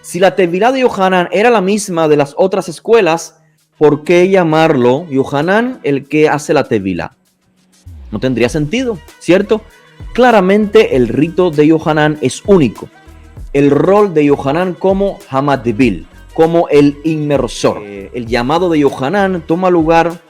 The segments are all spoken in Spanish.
Si la Tevilá de Yohanan era la misma de las otras escuelas, ¿por qué llamarlo Yohanan el que hace la Tevilá? No tendría sentido, ¿cierto? Claramente el rito de Yohanan es único. El rol de Yohanan como Hamadbil, como el inmersor. El llamado de Yohanan toma lugar,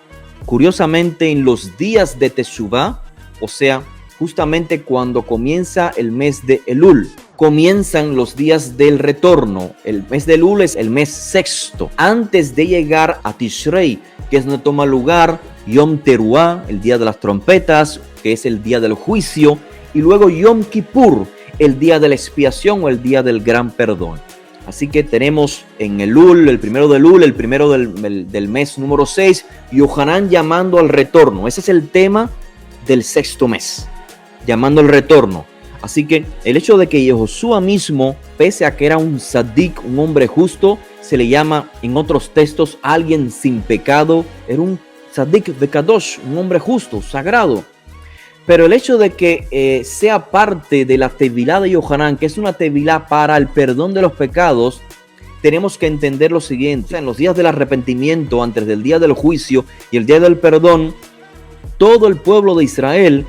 curiosamente, en los días de Teshuvá, o sea, justamente cuando comienza el mes de Elul. Comienzan los días del retorno. El mes de Elul es el mes sexto, antes de llegar a Tishrei, que es donde toma lugar Yom Teruah, el día de las trompetas, que es el día del juicio, y luego Yom Kippur, el día de la expiación o el día del gran perdón. Así que tenemos en Elul, el primero de Elul, el primero del mes número 6, Yohanan llamando al retorno. Ese es el tema del sexto mes, llamando al retorno. Así que el hecho de que Yehoshua mismo, pese a que era un tzadik, un hombre justo, se le llama en otros textos alguien sin pecado, era un tzadik bekadosh, un hombre justo, sagrado. Pero el hecho de que sea parte de la Tevilá de Yohanan, que es una Tevilá para el perdón de los pecados, tenemos que entender lo siguiente. O sea, en los días del arrepentimiento, antes del día del juicio y el día del perdón, todo el pueblo de Israel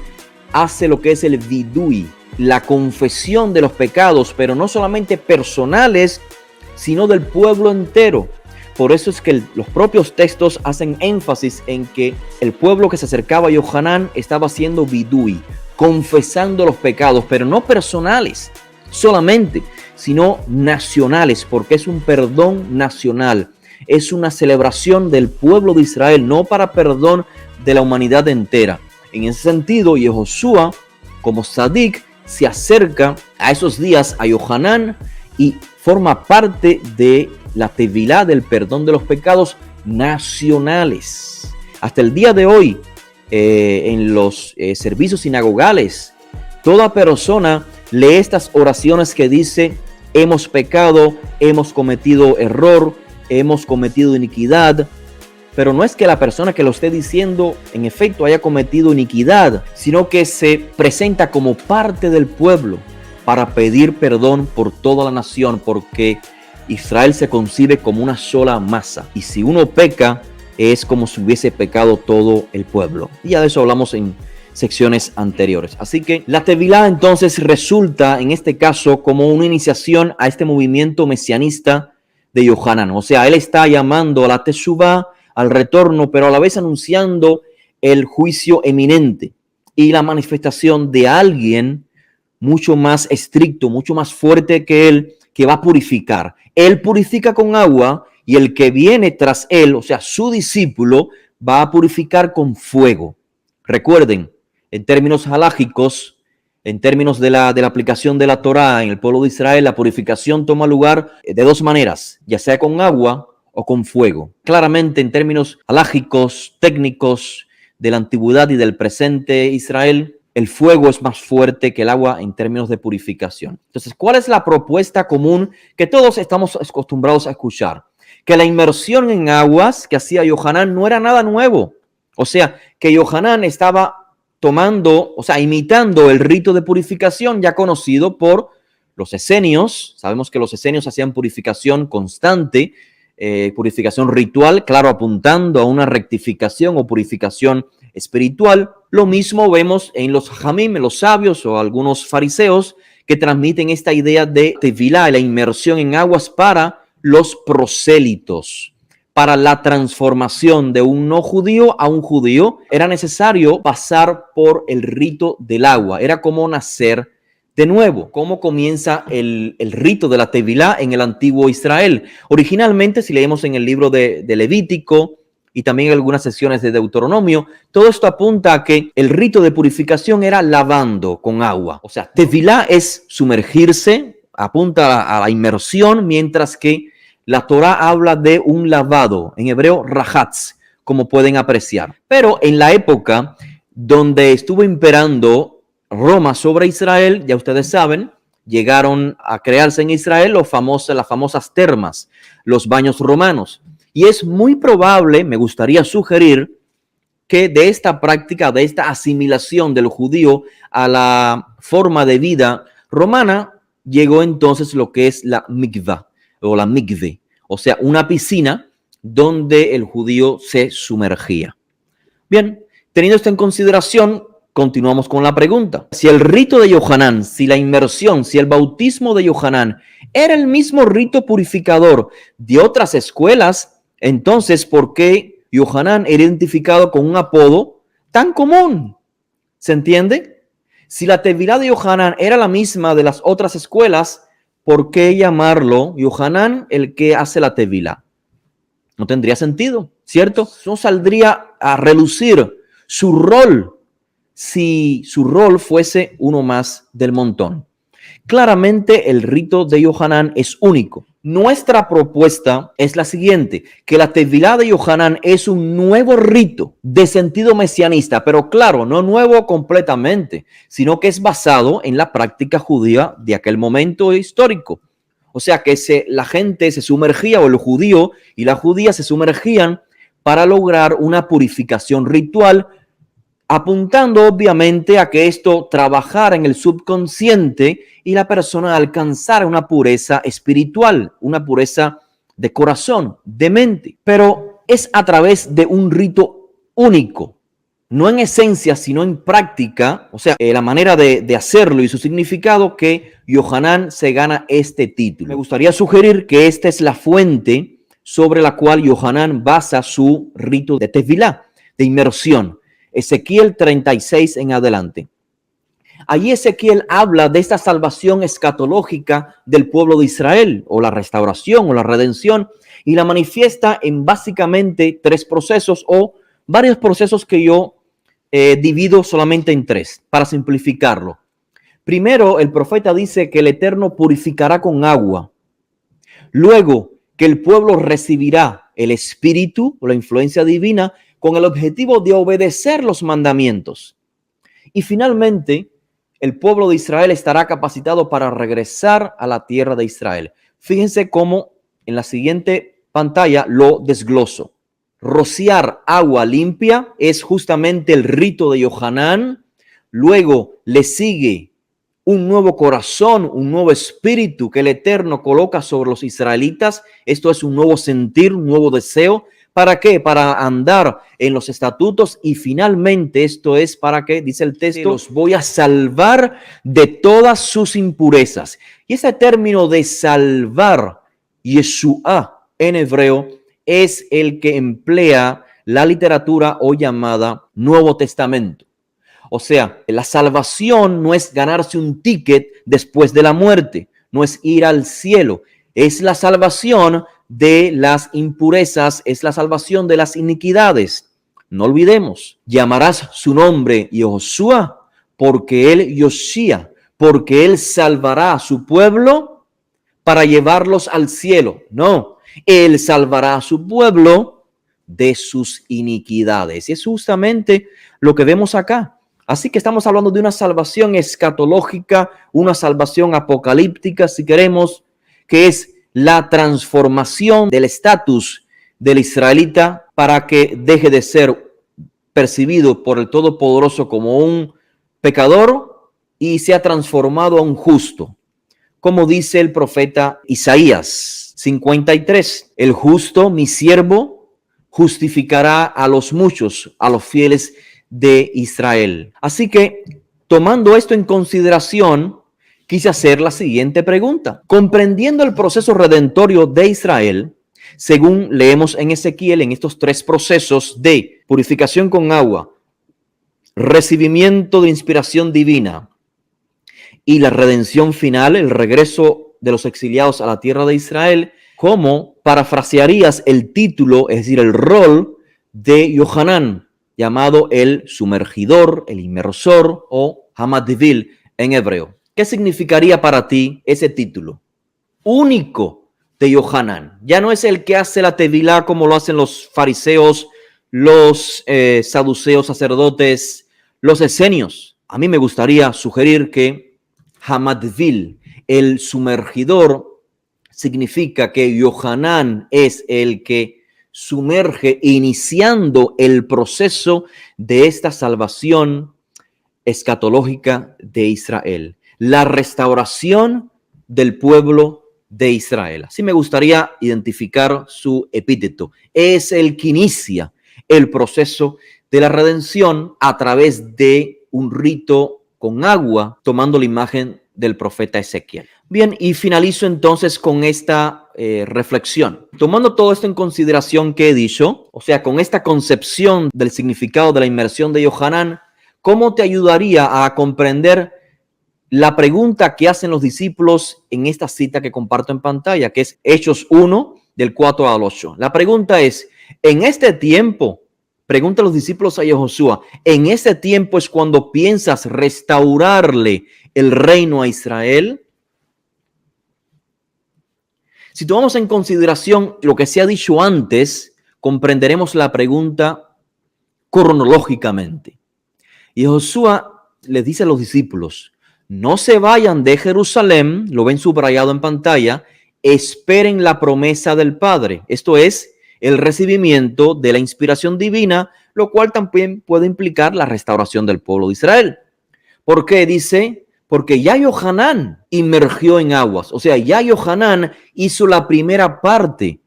hace lo que es el vidui, la confesión de los pecados, pero no solamente personales, sino del pueblo entero. Por eso es que los propios textos hacen énfasis en que el pueblo que se acercaba a Yohanan estaba haciendo vidui, confesando los pecados, pero no personales solamente, sino nacionales, porque es un perdón nacional. Es una celebración del pueblo de Israel, no para perdón de la humanidad entera. En ese sentido, Yehoshua, como tzadik, se acerca a esos días a Yohanan y forma parte de la Tevilá del perdón de los pecados nacionales. Hasta el día de hoy, en los servicios sinagogales, toda persona lee estas oraciones que dice: hemos pecado, hemos cometido error, hemos cometido iniquidad. Pero no es que la persona que lo esté diciendo en efecto haya cometido iniquidad, sino que se presenta como parte del pueblo para pedir perdón por toda la nación, porque Israel se concibe como una sola masa. Y si uno peca, es como si hubiese pecado todo el pueblo. Y ya de eso hablamos en secciones anteriores. Así que la Tevilá entonces resulta en este caso como una iniciación a este movimiento mesianista de Yohanan. O sea, él está llamando a la Teshuvá, al retorno, pero a la vez anunciando el juicio eminente y la manifestación de alguien mucho más estricto, mucho más fuerte que él, que va a purificar. Él purifica con agua y el que viene tras él, o sea, su discípulo, va a purificar con fuego. Recuerden, en términos halágicos, en términos de la aplicación de la Torá en el pueblo de Israel, la purificación toma lugar de dos maneras, ya sea con agua o con fuego. Claramente, en términos halágicos, técnicos de la antigüedad y del presente Israel, el fuego es más fuerte que el agua en términos de purificación. Entonces, ¿cuál es la propuesta común que todos estamos acostumbrados a escuchar? Que la inmersión en aguas que hacía Yohanan no era nada nuevo. O sea, que Yohanan estaba tomando, o sea, imitando el rito de purificación ya conocido por los esenios. Sabemos que los esenios hacían purificación constante, purificación ritual, claro, apuntando a una rectificación o purificación espiritual. Lo mismo vemos en los Jamim, en los sabios o algunos fariseos que transmiten esta idea de tevilá, la inmersión en aguas para los prosélitos. Para la transformación de un no judío a un judío era necesario pasar por el rito del agua. Era como nacer de nuevo. ¿Cómo comienza el rito de la tevilá en el antiguo Israel? Originalmente, si leemos en el libro de Levítico y también en algunas secciones de Deuteronomio, todo esto apunta a que el rito de purificación era lavando con agua. O sea, tevilá es sumergirse, apunta a la inmersión, mientras que la Torá habla de un lavado, en hebreo rajatz, como pueden apreciar. Pero en la época donde estuvo imperando Roma sobre Israel, ya ustedes saben, llegaron a crearse en Israel las famosas termas, los baños romanos. Y es muy probable, me gustaría sugerir, que de esta práctica, de esta asimilación del judío a la forma de vida romana, llegó entonces lo que es la mikvah. o la mikve, o sea, una piscina donde el judío se sumergía. Bien, teniendo esto en consideración, continuamos con la pregunta. Si el rito de Yohanan, si la inmersión, si el bautismo de Yohanan era el mismo rito purificador de otras escuelas, entonces, ¿por qué Yohanan era identificado con un apodo tan común? ¿Se entiende? Si la tevilá de Yohanan era la misma de las otras escuelas, ¿por qué llamarlo Yohanan el que hace la tevilá? No tendría sentido, ¿cierto? No saldría a relucir su rol si su rol fuese uno más del montón. Claramente el rito de Yohanan es único. Nuestra propuesta es la siguiente, que la tevilá de Yohanan es un nuevo rito de sentido mesianista, pero claro, no nuevo completamente, sino que es basado en la práctica judía de aquel momento histórico. O sea que la gente se sumergía, o el judío y la judía se sumergían para lograr una purificación ritual, apuntando obviamente a que esto trabajara en el subconsciente y la persona alcanzara una pureza espiritual, una pureza de corazón, de mente. Pero es a través de un rito único, no en esencia, sino en práctica, o sea, la manera de hacerlo y su significado, que Yohanan se gana este título. Me gustaría sugerir que esta es la fuente sobre la cual Yohanan basa su rito de tevilá, de inmersión. Ezequiel 36 en adelante. Allí Ezequiel habla de esta salvación escatológica del pueblo de Israel, o la restauración o la redención, y la manifiesta en básicamente tres procesos, o varios procesos que yo divido solamente en tres para simplificarlo. Primero, el profeta dice que el Eterno purificará con agua. Luego, que el pueblo recibirá el Espíritu o la influencia divina con el objetivo de obedecer los mandamientos. Y finalmente, el pueblo de Israel estará capacitado para regresar a la tierra de Israel. Fíjense cómo en la siguiente pantalla lo desgloso. Rociar agua limpia es justamente el rito de Yohanan. Luego le sigue un nuevo corazón, un nuevo espíritu que el Eterno coloca sobre los israelitas. Esto es un nuevo sentir, un nuevo deseo. ¿Para qué? Para andar en los estatutos, y finalmente esto es para que, dice el texto, los voy a salvar de todas sus impurezas. Y ese término de salvar, Yeshua en hebreo, es el que emplea la literatura hoy llamada Nuevo Testamento. O sea, la salvación no es ganarse un ticket después de la muerte, no es ir al cielo, es la salvación de las impurezas, es la salvación de las iniquidades. No olvidemos, llamarás su nombre Yehoshua, porque él Yoshia, porque él salvará a su pueblo para llevarlos al cielo. No, él salvará a su pueblo de sus iniquidades. Y es justamente lo que vemos acá. Así que estamos hablando de una salvación escatológica, una salvación apocalíptica, si queremos, que es la transformación del estatus del israelita para que deje de ser percibido por el Todopoderoso como un pecador y sea transformado a un justo. Como dice el profeta Isaías 53, el justo, mi siervo, justificará a los muchos, a los fieles de Israel. Así que, tomando esto en consideración, quise hacer la siguiente pregunta. Comprendiendo el proceso redentorio de Israel, según leemos en Ezequiel, en estos tres procesos de purificación con agua, recibimiento de inspiración divina y la redención final, el regreso de los exiliados a la tierra de Israel, ¿cómo parafrasearías el título, es decir, el rol de Yohanan, llamado el sumergidor, el inmersor o Hamadivil en hebreo? ¿Qué significaría para ti ese título? Único de Yohanan. Ya no es el que hace la tevilá como lo hacen los fariseos, los saduceos sacerdotes, los esenios. A mí me gustaría sugerir que Hamadvil, el sumergidor, significa que Yohanan es el que sumerge, iniciando el proceso de esta salvación escatológica de Israel. La restauración del pueblo de Israel. Así me gustaría identificar su epíteto. Es el que inicia el proceso de la redención a través de un rito con agua, tomando la imagen del profeta Ezequiel. Bien, y finalizo entonces con esta reflexión. Tomando todo esto en consideración que he dicho, o sea, con esta concepción del significado de la inmersión de Yohanan, ¿cómo te ayudaría a comprender la pregunta que hacen los discípulos en esta cita que comparto en pantalla, que es Hechos 1, del 4 al 8? La pregunta es, en este tiempo, pregunta a los discípulos a Yehoshua, ¿en este tiempo es cuando piensas restaurarle el reino a Israel? Si tomamos en consideración lo que se ha dicho antes, comprenderemos la pregunta cronológicamente. Y Josué les dice a los discípulos, no se vayan de Jerusalén, lo ven subrayado en pantalla, esperen la promesa del Padre. Esto es el recibimiento de la inspiración divina, lo cual también puede implicar la restauración del pueblo de Israel. ¿Por qué? Dice, porque ya Yohanan inmergió en aguas, o sea, ya Yohanan hizo la primera parte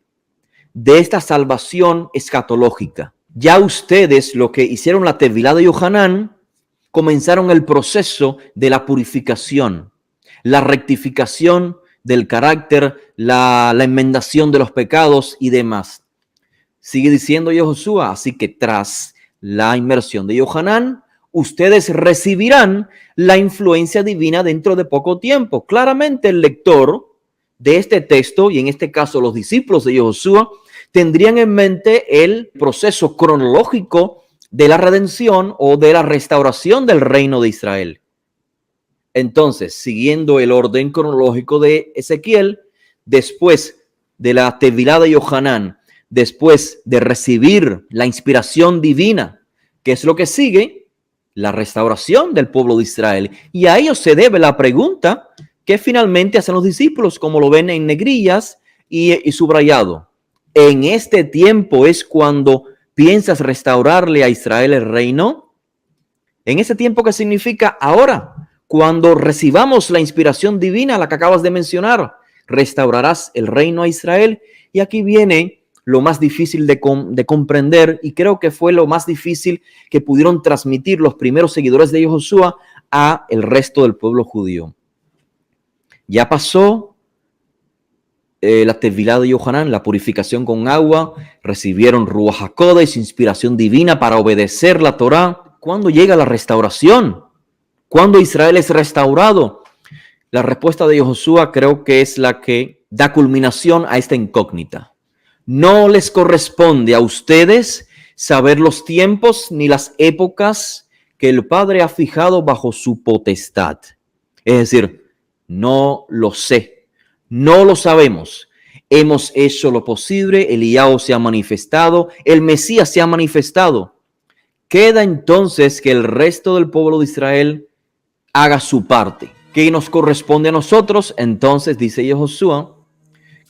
de esta salvación escatológica. Ya ustedes, lo que hicieron la tevilá de Yohanan, comenzaron el proceso de la purificación, la rectificación del carácter, la enmendación de los pecados y demás. Sigue diciendo Yehoshua, así que tras la inmersión de Yohanan, ustedes recibirán la influencia divina dentro de poco tiempo. Claramente el lector de este texto, y en este caso los discípulos de Yehoshua, tendrían en mente el proceso cronológico de la redención o de la restauración del reino de Israel. Entonces, siguiendo el orden cronológico de Ezequiel, después de la tevilá de Yohanan, después de recibir la inspiración divina, ¿qué es lo que sigue? La restauración del pueblo de Israel. Y a ello se debe la pregunta que finalmente hacen los discípulos, como lo ven en negrillas y subrayado. En este tiempo es cuando piensas restaurarle a Israel el reino. En ese tiempo, ¿qué significa? Ahora, cuando recibamos la inspiración divina, la que acabas de mencionar, restaurarás el reino a Israel. Y aquí viene lo más difícil de comprender, y creo que fue lo más difícil que pudieron transmitir los primeros seguidores de Yehoshua a el resto del pueblo judío. Ya pasó la tevilá de Yohanan, la purificación con agua, recibieron Ruach HaKodesh, inspiración divina para obedecer la Torá. ¿Cuándo llega la restauración? ¿Cuándo Israel es restaurado? La respuesta de Yehoshua creo que es la que da culminación a esta incógnita. No les corresponde a ustedes saber los tiempos ni las épocas que el Padre ha fijado bajo su potestad. Es decir, no lo sé, no lo sabemos. Hemos hecho lo posible, Eliyahu se ha manifestado, el Mesías se ha manifestado. Queda entonces que el resto del pueblo de Israel haga su parte. ¿Qué nos corresponde a nosotros? Entonces dice Yehoshua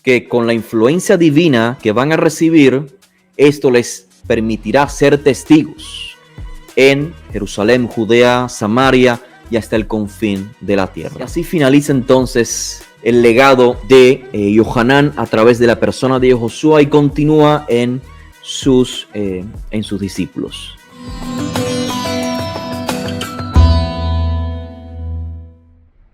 que con la influencia divina que van a recibir, esto les permitirá ser testigos en Jerusalén, Judea, Samaria y hasta el confín de la tierra. Y así finaliza entonces el legado de Yohanan a través de la persona de Yehoshua y continúa en sus discípulos.